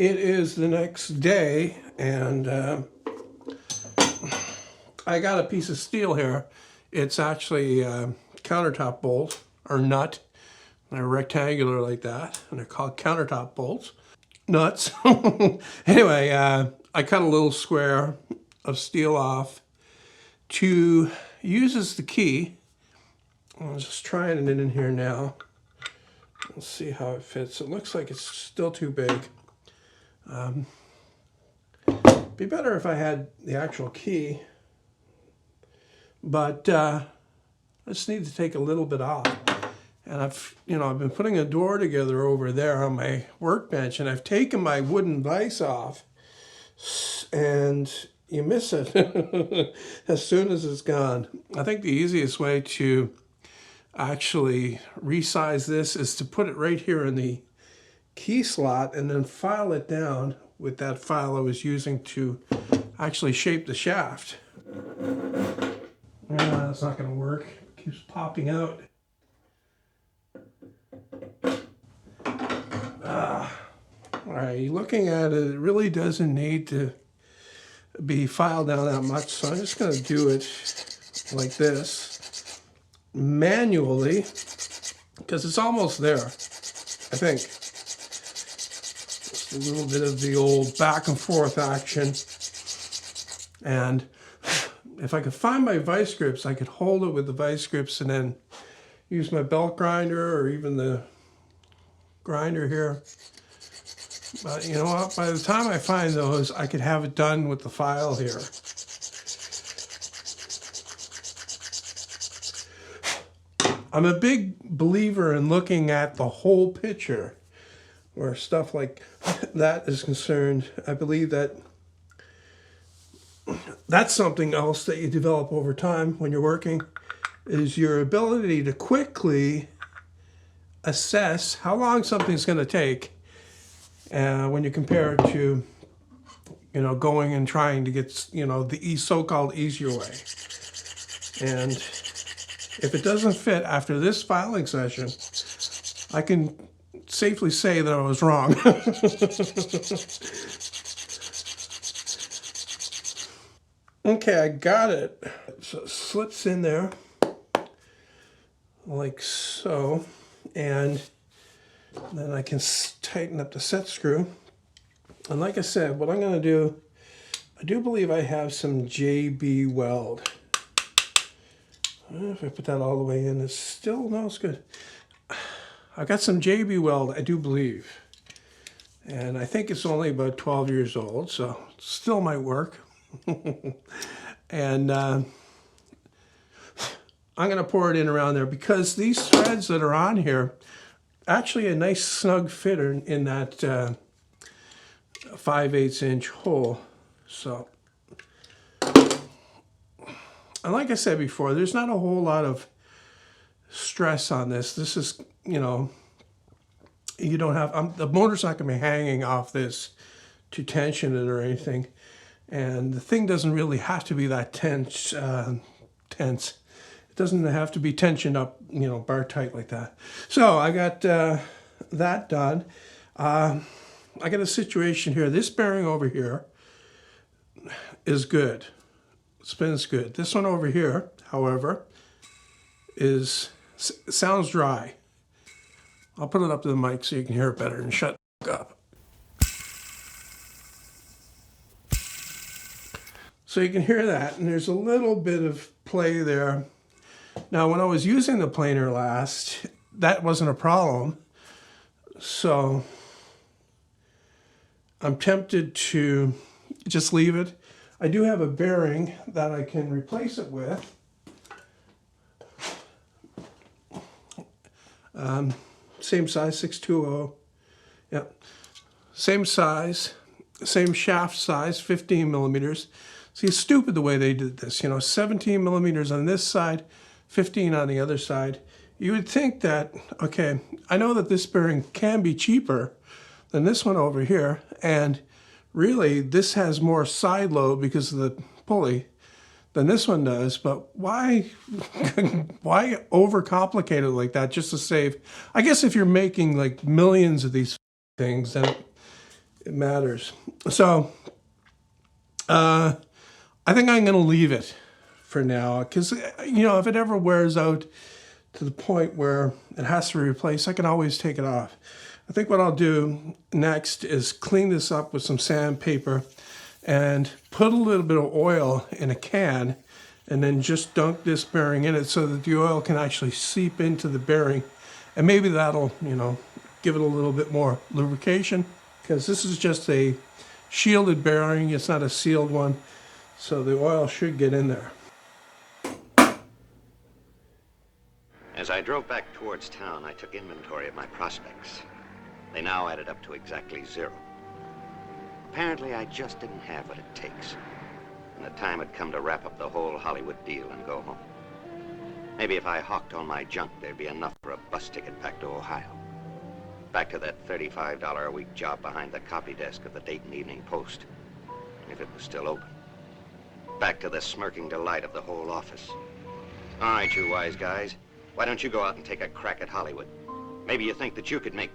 It is the next day, and I got a piece of steel here. It's actually a countertop bolt, or nut. They're rectangular like that, and they're called countertop bolts. Nuts. Anyway, I cut a little square of steel off to use as the key. I'm just trying it in here now. Let's see how it fits. It looks like it's still too big. Be better if I had the actual key, but I just need to take a little bit off. And I've been putting a door together over there on my workbench, and I've taken my wooden vise off, and you miss it as soon as it's gone. I think the easiest way to actually resize this is to put it right here in the key slot and then file it down with that file I was using to actually shape the shaft. That's not going to work. It keeps popping out. All right, looking at it, it really doesn't need to be filed down that much, so I'm just going to do it like this manually, because it's almost there, I think. Just a little bit of the old back and forth action. And if I could find my vice grips, I could hold it with the vice grips and then use my belt grinder or even the grinder here. But you know what? By the time I find those, I could have it done with the file here. I'm a big believer in looking at the whole picture where stuff like that is concerned. I believe that that's something else that you develop over time when you're working, is your ability to quickly assess how long something's going to take when you compare it to, going and trying to get, the so-called easier way. And if it doesn't fit after this filing session, I can safely say that I was wrong. Okay, I got it. So it slips in there like so, and then I can tighten up the set screw. And like I said, what I'm going to do, I do believe I have some JB weld. If I put that all the way in, it's still, no, it's good. I've got some JB weld, I do believe. And I think it's only about 12 years old, so it still might work. And I'm going to pour it in around there, because these threads that are on here, actually a nice snug fit in that 5/8 inch hole. So, and like I said before, there's not a whole lot of stress on this. This is, you don't have, the motor's not going to be hanging off this to tension it or anything. And the thing doesn't really have to be that tense. It doesn't have to be tensioned up, bar tight like that. So I got that done. I got a situation here. This bearing over here is good. Spins good. This one over here, however, sounds dry. I'll put it up to the mic so you can hear it better and shut up. So you can hear that, and there's a little bit of play there. Now, when I was using the planer last, that wasn't a problem. So I'm tempted to just leave it. I do have a bearing that I can replace it with. Same size, 620. Yep. Same size, same shaft size, 15 millimeters. See, it's stupid the way they did this. 17 millimeters on this side, 15 on the other side. You would think that, okay, I know that this bearing can be cheaper than this one over here, and really this has more side load because of the pulley than this one does, but why overcomplicate it like that just to save? I guess if you're making like millions of these things, then it matters. So I think I'm going to leave it for now, because, you know, if it ever wears out to the point where it has to be replaced, I can always take it off. I think what I'll do next is clean this up with some sandpaper and put a little bit of oil in a can and then just dunk this bearing in it so that the oil can actually seep into the bearing. And maybe that'll, you know, give it a little bit more lubrication, because this is just a shielded bearing. It's not a sealed one. So the oil should get in there. As I drove back towards town, I took inventory of my prospects. They now added up to exactly 0. Apparently, I just didn't have what it takes. And the time had come to wrap up the whole Hollywood deal and go home. Maybe if I hawked all my junk, there'd be enough for a bus ticket back to Ohio. Back to that $35 a week job behind the copy desk of the Dayton Evening Post, if it was still open. Back to the smirking delight of the whole office. All right, you wise guys. Why don't you go out and take a crack at Hollywood? Maybe you think that you could make